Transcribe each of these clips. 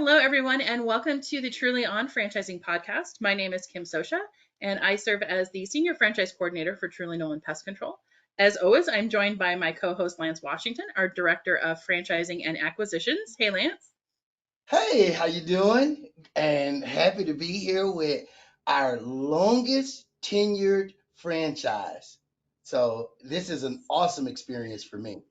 Hello, everyone, and welcome to the Truly On Franchising Podcast. My name is Kim Sosha, and I serve as the Senior Franchise Coordinator for Truly Nolan Pest Control. As always, I'm joined by my co-host, Lance Washington, our Director of Franchising and Acquisitions. Hey, Lance. Hey, how you doing? And happy to be here with our longest tenured franchise. So this is an awesome experience for me.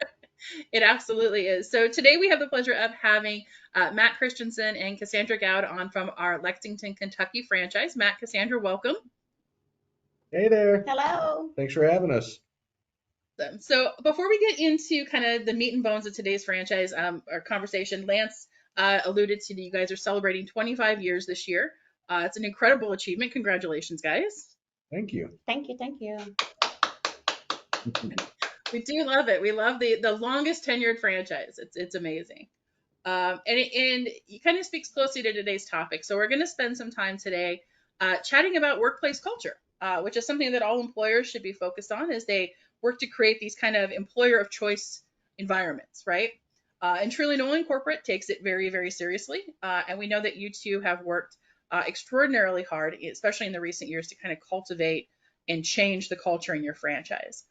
It absolutely is. So today we have the pleasure of having Matt Christensen and Casandra Gaud on from our Lexington, Kentucky franchise. Matt, Cassandra, welcome. Hey there. Hello. Thanks for having us. So before we get into kind of the meat and bones of today's franchise or conversation, Lance alluded to that you guys are celebrating 25 years this year. It's an incredible achievement. Congratulations, guys. Thank you. Thank you. Thank you. We do love it. We love the longest tenured franchise. It's amazing. And it kind of speaks closely to today's topic. So we're going to spend some time today chatting about workplace culture, which is something that all employers should be focused on as they work to create these kind of employer of choice environments, right? And Truly Nolan Corporate takes it very, very seriously. And we know that you two have worked extraordinarily hard, especially in the recent years, to kind of cultivate and change the culture in your franchise.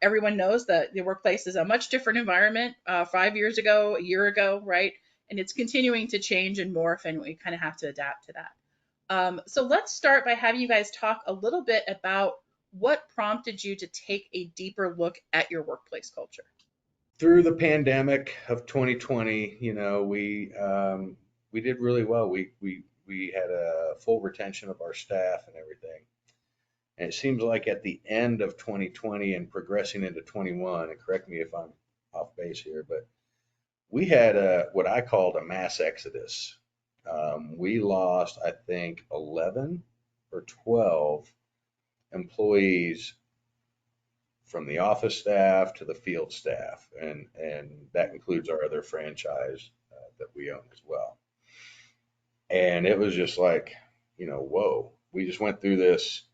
Everyone knows that the workplace is a much different environment 5 years ago, a year ago, right? And it's continuing to change and morph, and we kind of have to adapt to that. So let's start by having you guys talk a little bit about what prompted you to take a deeper look at your workplace culture. Through the pandemic of 2020, we did really well. We had a full retention of our staff and everything. And it seems like at the end of 2020 and progressing into 21, and correct me if I'm off base here, but we had what I called a mass exodus. We lost, I think, 11 or 12 employees from the office staff to the field staff, and that includes our other franchise that we own as well. And it was just like, whoa, we just went through this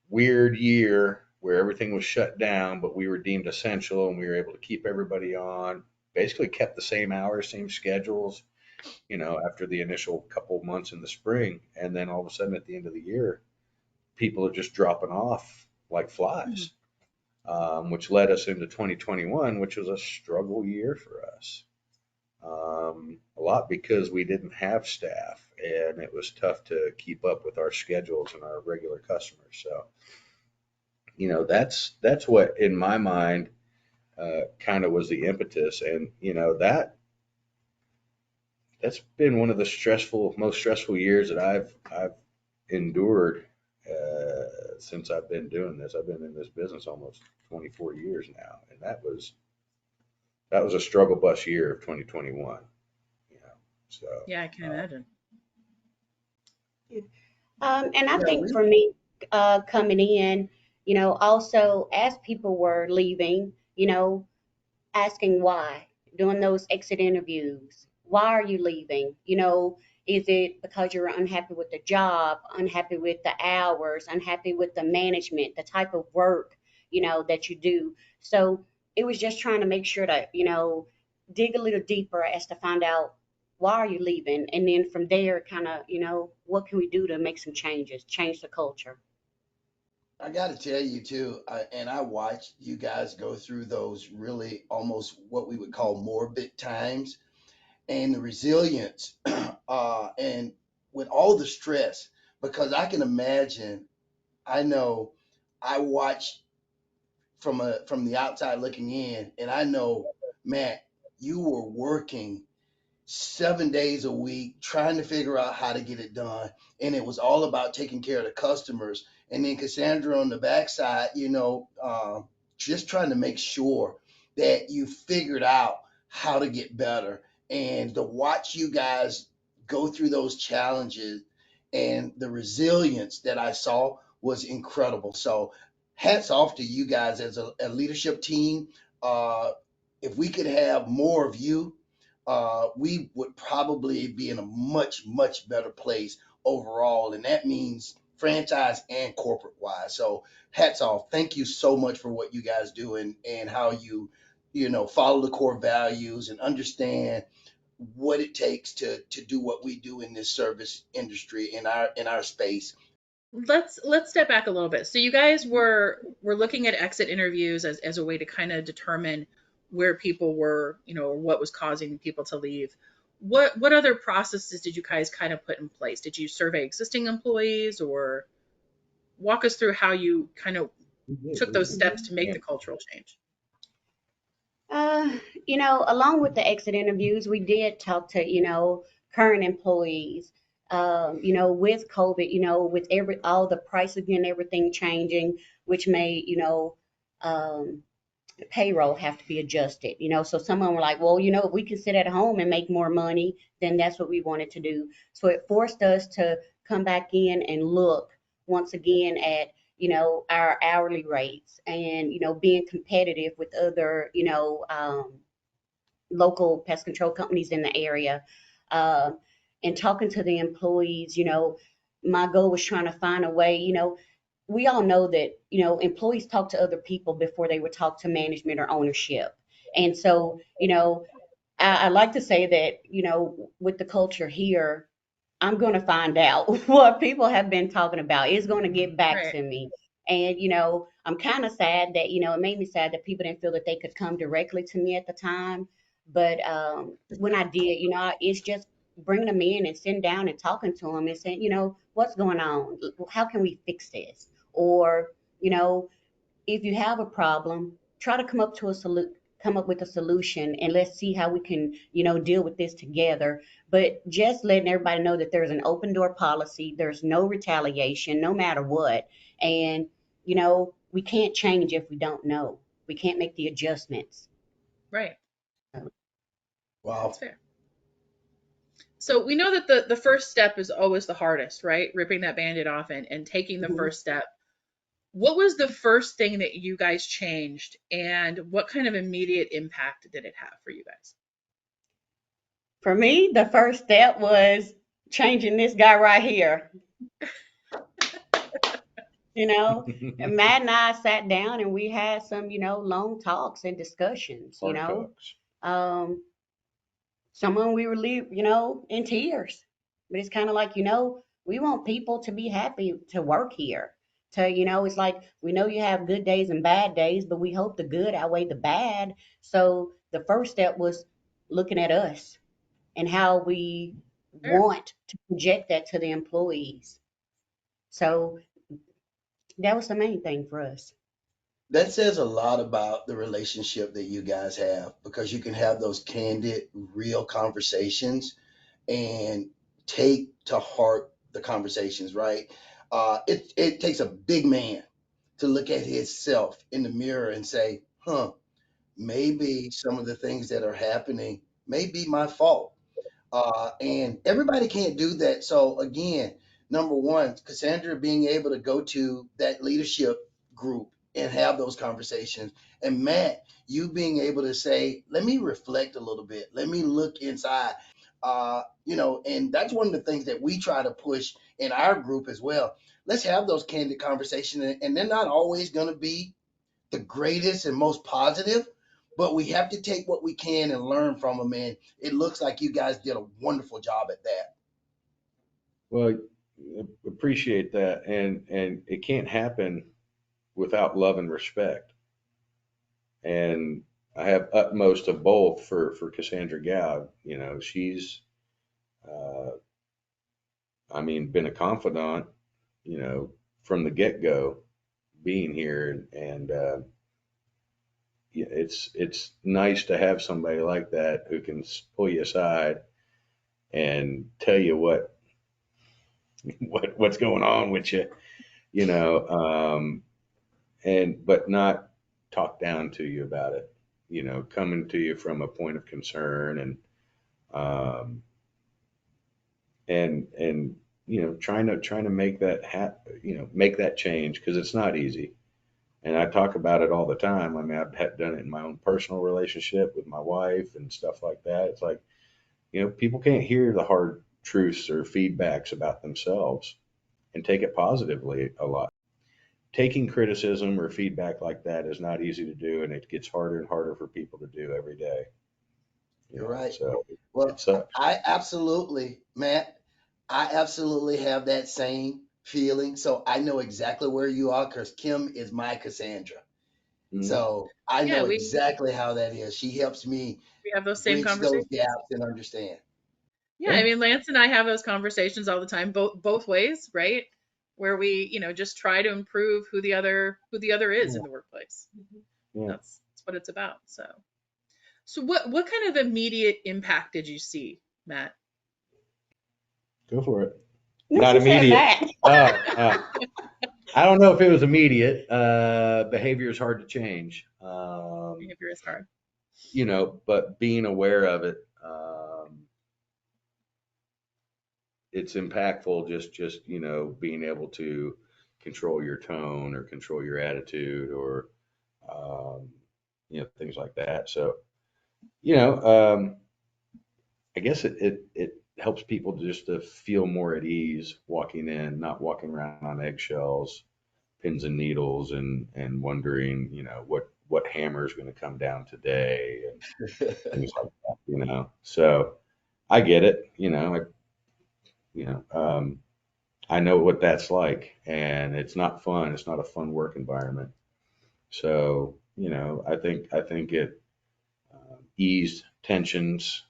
weird year where everything was shut down, but we were deemed essential and we were able to keep everybody on, basically kept the same hours, same schedules, after the initial couple of months in the spring. And then all of a sudden at the end of the year, people are just dropping off like flies, which led us into 2021, which was a struggle year for us. A lot because we didn't have staff and it was tough to keep up with our schedules and our regular customers. So, that's what in my mind kind of was the impetus. And, that's been one of the most stressful years that I've endured since I've been doing this. I've been in this business almost 24 years now, and that was a struggle bus year of 2021. So yeah, I can imagine. And I think for me, coming in, also as people were leaving, asking why, doing those exit interviews. Why are you leaving? Is it because you're unhappy with the job, unhappy with the hours, unhappy with the management, the type of work, that you do? So it was just trying to make sure that, dig a little deeper as to find out why are you leaving? And then from there, kind of, what can we do to make some changes, change the culture? I got to tell you too, and I watched you guys go through those really almost what we would call morbid times and the resilience and with all the stress, because I can imagine, I know I watched from the outside looking in, and I know, Matt, you were working 7 days a week trying to figure out how to get it done, and it was all about taking care of the customers. And then Cassandra on the backside, just trying to make sure that you figured out how to get better. And to watch you guys go through those challenges and the resilience that I saw was incredible. So hats off to you guys as a leadership team. Uh, if we could have more of you, we would probably be in a much, much better place overall. And that means franchise and corporate wise. So hats off. Thank you so much for what you guys do and how you follow the core values and understand what it takes to do what we do in this service industry in our space. Let's step back a little bit. So you guys were looking at exit interviews as a way to kind of determine where people were, or what was causing people to leave. What other processes did you guys kind of put in place? Did you survey existing employees, or walk us through how you kind of took those steps to make Yeah. the cultural change? Uh, Along with the exit interviews, we did talk to, current employees. With COVID, with all the prices and everything changing, which made, um, payroll have to be adjusted. So someone were like, well, if we can sit at home and make more money, then that's what we wanted to do. So it forced us to come back in and look once again at, our hourly rates and, being competitive with other, local pest control companies in the area. Uh, and talking to the employees, my goal was trying to find a way, we all know that, employees talk to other people before they would talk to management or ownership. And so, I like to say that, with the culture here, I'm going to find out what people have been talking about. It's going to get back Right. to me. And, I'm kind of sad that, it made me sad that people didn't feel that they could come directly to me at the time. But when I did, it's just bringing them in and sitting down and talking to them and saying, what's going on? How can we fix this? Or, you know, if you have a problem, try to come up with a solution, and let's see how we can, deal with this together. But just letting everybody know that there's an open door policy, there's no retaliation, no matter what. And, we can't change if we don't know. We can't make the adjustments. Right. That's Wow. fair. So we know that the first step is always the hardest, right? Ripping that band-aid off and taking the Mhm. first step. What was the first thing that you guys changed, and what kind of immediate impact did it have for you guys? For me, the first step was changing this guy right here. And Matt and I sat down and we had some, long talks and discussions. Hard talks. Um, Someone we were in tears. But it's kind of like, we want people to be happy to work here. It's like we know you have good days and bad days, but we hope the good outweigh the bad. So the first step was looking at us and how we Sure. want to project that to the employees. So that was the main thing for us. That says a lot about the relationship that you guys have, because you can have those candid, real conversations and take to heart the conversations, right? It takes a big man to look at himself in the mirror and say, huh, maybe some of the things that are happening may be my fault. And everybody can't do that. So again, number one, Cassandra being able to go to that leadership group and have those conversations, and Matt, you being able to say, "Let me reflect a little bit. Let me look inside." And that's one of the things that we try to push in our group as well. Let's have those candid conversations, and they're not always going to be the greatest and most positive, but we have to take what we can and learn from them. And it looks like you guys did a wonderful job at that. Well, appreciate that, and it can't happen without love and respect. And I have utmost of both for Cassandra Gaud. She's, uh, I mean, been a confidant, you know, from the get go, being here, and yeah, it's nice to have somebody like that who can pull you aside and tell you what's going on with you, you know, and but not talk down to you about it, coming to you from a point of concern, um, and trying to make that make that change, because it's not easy. And I talk about it all the time. I mean, I've done it in my own personal relationship with my wife and stuff like that. It's like, people can't hear the hard truths or feedbacks about themselves and take it positively a lot. Taking criticism or feedback like that is not easy to do, and it gets harder and harder for people to do every day. You're right. So it Well, sucks. I absolutely, Matt, I absolutely have that same feeling. So I know exactly where you are because Kim is my Cassandra. Mhm. So I Yeah, know we exactly how that is. She helps me have those same bridge those conversations. gaps and understand. Yeah, I Yeah. mean, Lance and I have those conversations all the time, both ways, right? Where we, just try to improve who the other is in Yeah. the workplace. Yeah. That's what it's about. So what kind of immediate impact did you see, Matt? Go for it. No, Not she said immediate. Matt. I don't know if it was immediate. Behavior is hard to change. Behavior is hard. But being aware of it, it's impactful. Just being able to control your tone or control your attitude or um, things like that. So you know, I guess it helps people just to feel more at ease walking in, not walking around on eggshells, pins and needles, and wondering, what hammer is going to come down today and things like that. So I get it. You know, um, I know what that's like, and it's not fun. It's not a fun work environment. So I think it eased tensions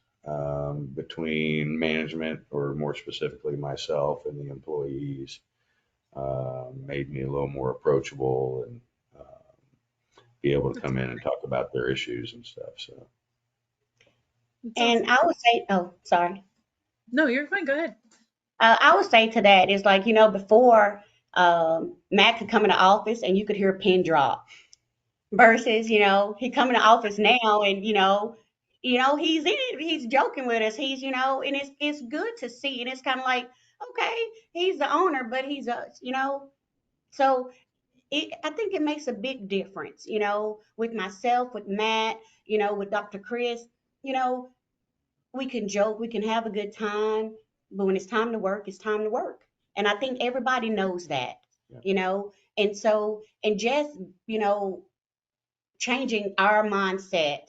between management, or more specifically myself and the employees. Made me a little more approachable and be able to That's come in and talk about their issues and stuff. So that's And awesome. I would say, oh, sorry. No, you're fine. Go ahead. I would say to that is like, before Matt could come in the office and you could hear a pin drop versus, he come in the office now and, he's in it, he's joking with us. And it's good to see. And it's kind of like, okay, he's the owner, but he's us. So I think it makes a big difference, with myself, with Matt, with Dr. Chris, you know, we can joke, we can have a good time, but when it's time to work, it's time to work. And I think everybody knows that, yeah. And so, and just, you know, changing our mindset,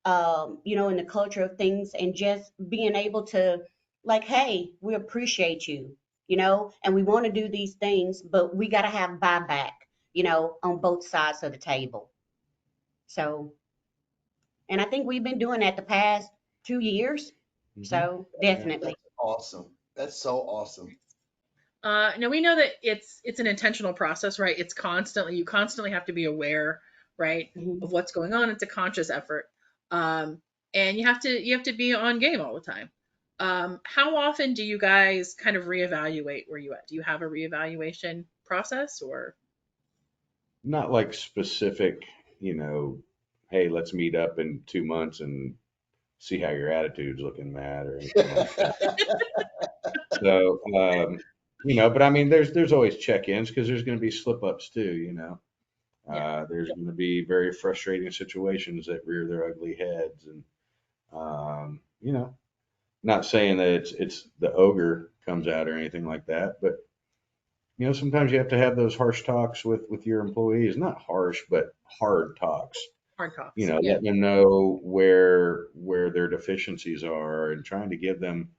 in the culture of things and just being able to, like, hey, we appreciate you, and we want to do these things, but we got to have buyback, on both sides of the table. So, and I think we've been doing that the past 2 years. Hmm. So Yeah. definitely. That's awesome. That's so awesome. Now we know that it's an intentional process, right? You constantly have to be aware, right, Mhm. of what's going on. It's a conscious effort, um, and you have to be on game all the time. How often do you guys kind of reevaluate where you at? Do you have a reevaluation process or? Not like specific, hey, let's meet up in 2 months and see how your attitude's looking, Matt, or anything like that. So, but I mean, there's always check-ins because there's going to be slip-ups too. Yeah, There's going to be very frustrating situations that rear their ugly heads, and not saying that it's the ogre comes out or anything like that, but sometimes you have to have those harsh talks with your employees. Not harsh, but hard talks. hard talks. Yeah, Letting them know where their deficiencies are and trying to give them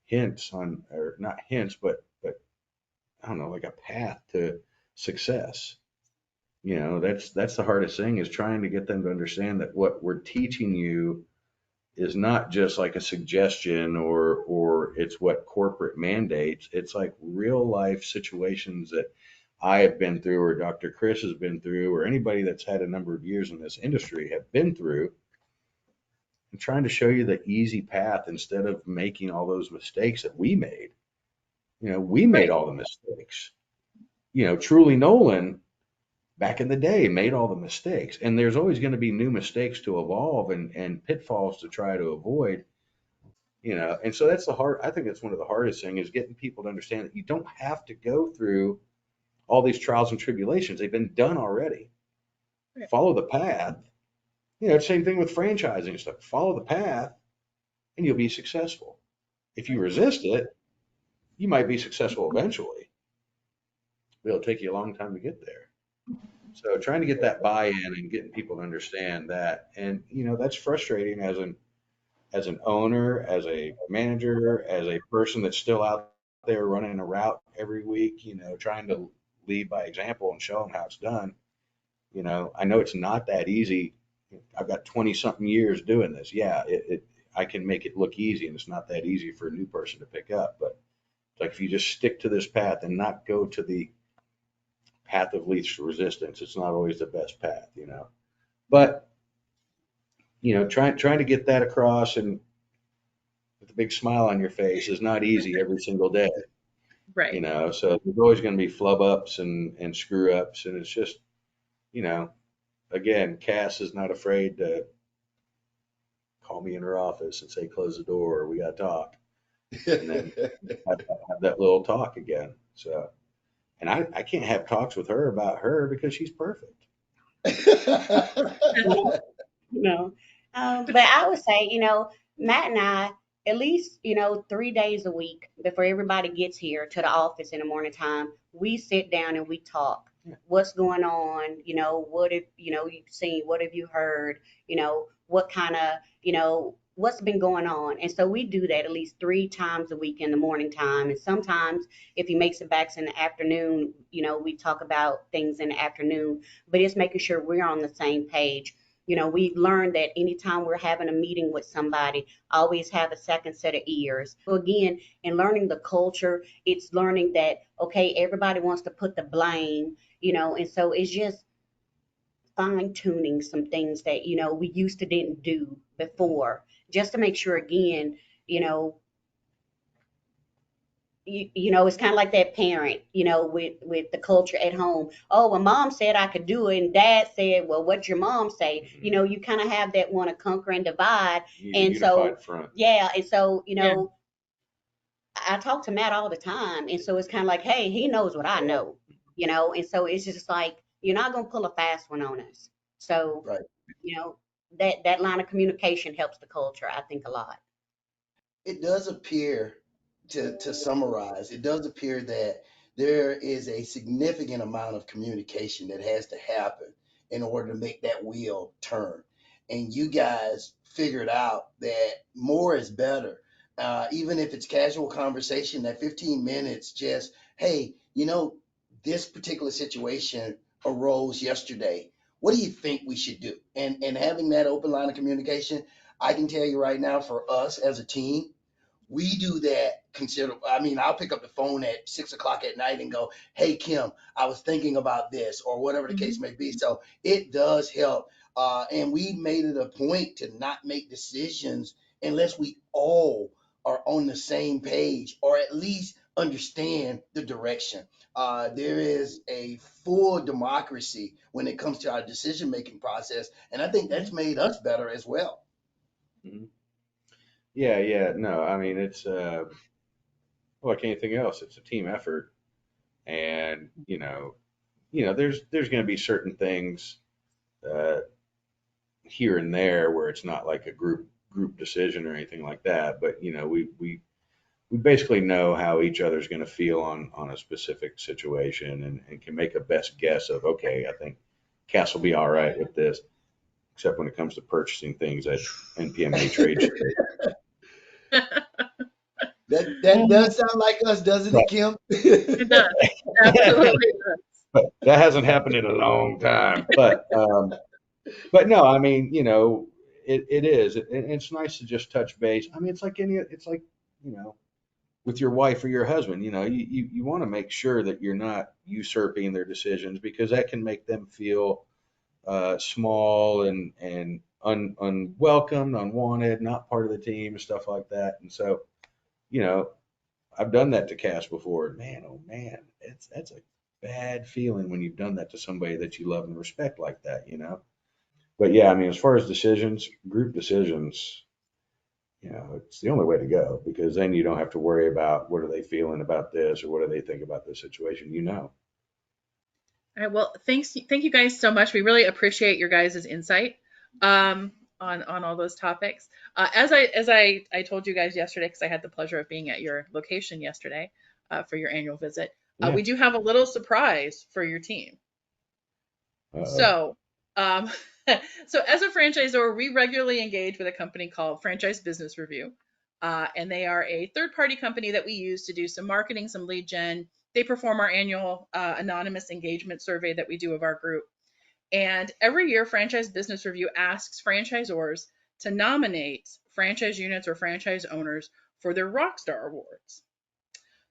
hints on, or not hints, but I don't know, like a path to success. That's the hardest thing, is trying to get them to understand that what we're teaching you is not just like a suggestion, or it's what corporate mandates. It's like real life situations that I have been through, or Dr. Chris has been through, or anybody that's had a number of years in this industry have been through, and trying to show you the easy path instead of making all those mistakes that we made. We made right. all the mistakes. Truly Nolan back in the day made all the mistakes, and there's always going to be new mistakes to evolve, and pitfalls to try to avoid. And so that's the hard, I think that's one of the hardest thing, is getting people to understand that you don't have to go through all these trials and tribulations. They've been done already. Right. Follow the path. Same thing with franchising stuff. Follow the path and you'll be successful. If you Right. resist it, you might be successful eventually, but it'll take you a long time to get there. So trying to get that buy-in and getting people to understand that, and that's frustrating as an as an owner, as a manager, as a person that's still out there running a route every week, trying to lead by example and show them how it's done. I know it's not that easy. I've got 20 something years doing this. Yeah, I can make it look easy, and it's not that easy for a new person to pick up. But it's like if you just stick to this path and not go to the path of least resistance, it's not always the best path. But trying to get that across and with a big smile on your face is not easy every single day. Right. So there's always going to be flub ups and screw ups, and it's just, again, Cass is not afraid to call me in her office and say, close the door, we got to talk, and then have that little talk again. So, and I can't have talks with her about her because she's perfect. You know. But I would say, Matt and I, at least, 3 days a week before everybody gets here to the office in the morning time, we sit down and we talk. What's going on? What have, you've seen? What have you heard? What kind of, what's been going on? And so we do that at least 3 times a week in the morning time. And sometimes if he makes it back in the afternoon, we talk about things in the afternoon, but it's making sure we're on the same page. We've learned that anytime we're having a meeting with somebody, always have a second set of ears. So again, in learning the culture, it's learning that, okay, everybody wants to put the blame, and so it's just fine tuning some things that, we used to didn't do before, just to make sure again, you know, it's kind of like that parent, with the culture at home. Oh, well, mom said I could do it, and dad said, well, what's your mom say? You kind of have that want to conquer and divide. And so, Front. yeah, and so, Yeah. I talk to Matt all the time, and so it's kind of like, hey, he knows what I know, and so it's just like you're not gonna pull a fast one on us. So, Right. you know, that line of communication helps the culture, I think, a lot. It does appear, to summarize, it does appear that there is a significant amount of communication that has to happen in order to make that wheel turn. And you guys figured out that more is better. Even if it's casual conversation, that 15 minutes, just, hey, this particular situation arose yesterday. What do you think we should do? And having that open line of communication, I can tell you right now, for us as a team, we do that I'll pick up the phone at 6 o'clock at night and go, hey, Kim, I was thinking about this, or whatever the case Mhm. may be. So it does help. And we made it a point to not make decisions unless we all are on the same page or at least understand the direction. There is a full democracy when it comes to our decision making process. And I think that's Mhm. made us better as well. Mhm. Yeah, yeah. No, I mean, it's like anything else, it's a team effort. And, there's going to be certain things uh, here and there where it's not like a group decision or anything like that. But, we basically know how each other's going to feel on a specific situation and can make a best guess of, okay, I think Cass will be all right with this, except when it comes to purchasing things at NPMA trade shows. That does sound like us, doesn't it, But, Kim? It does. Absolutely does. but that hasn't happened in a long time. But no, I mean, it is. It's nice to just touch base. I mean, it's like, you know, with your wife or your husband, you want to make sure that you're not usurping their decisions because that can make them feel small and unwelcomed, unwanted, not part of the team, stuff like that. And so, you know, I've done that to Cass before. Man, oh man, that's a bad feeling when you've done that to somebody that you love and respect like that. But yeah, I mean, as far as decisions, group decisions, it's the only way to go because then you don't have to worry about what are they feeling about this or what do they think about this situation. All right. Well, thank you guys so much. We really appreciate your guys' insight um, on all those topics. As I told you guys yesterday, because I had the pleasure of being at your location yesterday for your annual visit, Yeah. we do have a little surprise for your team. Uh-oh. So, um, So as a franchisor, we regularly engage with a company called Franchise Business Review. And they are a third-party company that we use to do some marketing, some lead gen. They perform our annual anonymous engagement survey that we do of our group. And every year, Franchise Business Review asks franchisors to nominate franchise units or franchise owners for their Rockstar Awards.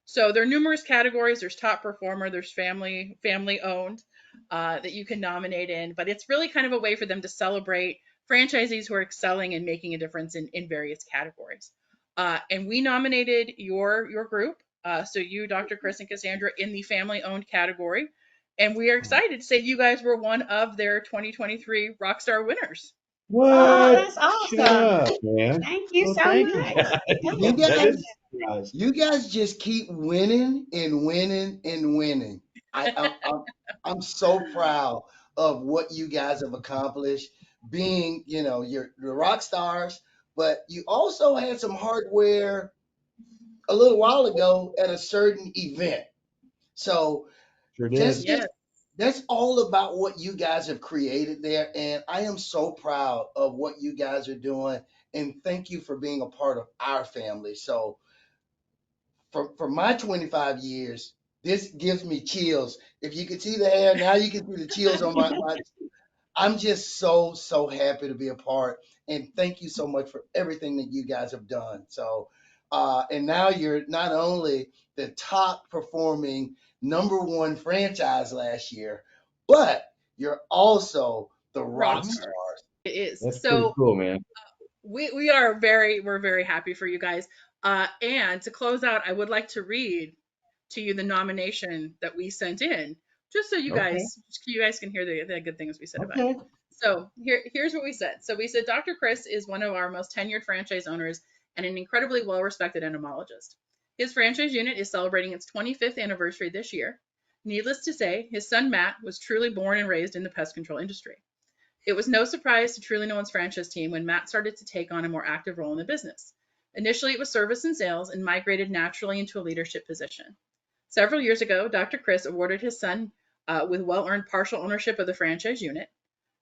So there are numerous categories. There's top performer, there's family owned that you can nominate in, but it's really kind of a way for them to celebrate franchisees who are excelling and making a difference in various categories. And we nominated your group, so you, Dr. Chris and Casandra, in the family owned category. And we are excited to say you guys were one of their 2023 Rockstar winners. Oh, What? that's Shut awesome. up, man. Thank you Well, so thank you much. guys. You That guys, is a surprise. you guys just keep winning and winning and winning. I'm so proud of what you guys have accomplished. Being, you're the rock stars, but you also had some hardware a little while ago at a certain event. So Sure just, did. Yes. that's all about what you guys have created there, and I am so proud of what you guys are doing. And thank you for being a part of our family. So for my 25 years, this gives me chills. If you could see the hair, now you can see the chills on my. I'm just so happy to be a part, and thank you so much for everything that you guys have done. So, and now you're not only the top performing #1 franchise last year, but you're also the rock Rockstar. stars. It is. That's pretty So cool, man. we're very happy for you guys. And to close out, I would like to read to you the nomination that we sent in, just so Okay. you guys can hear the good things we said about you. Okay. So here's what we said. So we said Dr. Chris is one of our most tenured franchise owners and an incredibly well-respected entomologist. His franchise unit is celebrating its 25th anniversary this year. Needless to say, his son Matt was truly born and raised in the pest control industry. It was no surprise to Truly No One's franchise team when Matt started to take on a more active role in the business. Initially, it was service and sales and migrated naturally into a leadership position. Several years ago, Dr. Chris awarded his son with well earned partial ownership of the franchise unit.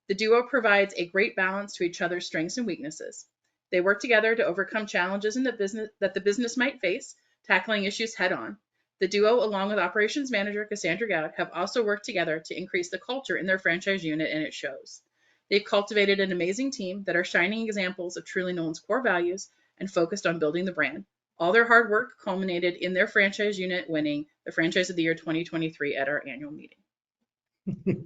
The duo provides a great balance to each other's strengths and weaknesses. They work together to overcome challenges in the business that the business might face, tackling issues head on. The duo, along with operations manager Casandra Gaud, have also worked together to increase the culture in their franchise unit, and it shows. They've cultivated an amazing team that are shining examples of Truly No One's core values and focused on building the brand. All their hard work culminated in their franchise unit winning the Franchise of the Year 2023 at our annual meeting.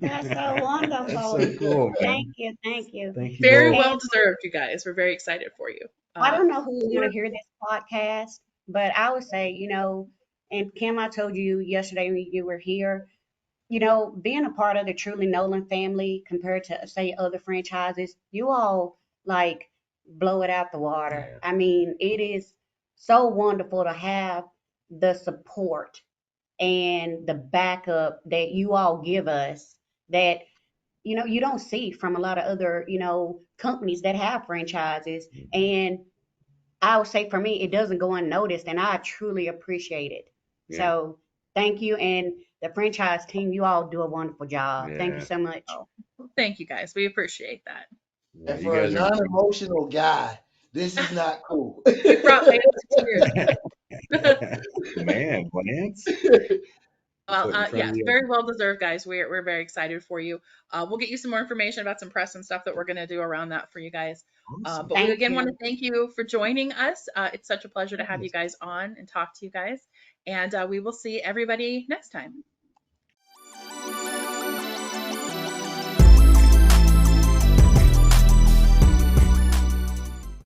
That's so That's wonderful. so cool, Thank man. you, thank you. Thank you Very both. well And deserved, you guys. We're very excited for you. I don't know who's going to For hear this podcast, but I would say, and Kim, I told you yesterday when you were here, being a part of the Truly Nolan family compared to, say, other franchises, you all like blow it out the water. Yeah. I mean, it is so wonderful to have the support and the backup that you all give us that, you don't see from a lot of other, companies that have franchises. And I would say for me, it doesn't go unnoticed, and I truly appreciate it. Yeah. So thank you, and the franchise team, you all do a wonderful job. Thank you Yeah. so much. oh, thank you guys. We appreciate that. Yeah. And You for a guys are non-emotional guy, this is not cool. You brought me to tears. man, Lance. Well, Put in front yeah, of you. very well deserved, guys. We're very excited for you. We'll get you some more information about some press and stuff that we're going to do around that for you guys. Awesome. But we Thank again want to you. thank you for joining us. It's such a pleasure to have you Yes. guys on and talk to you guys. And we will see everybody next time.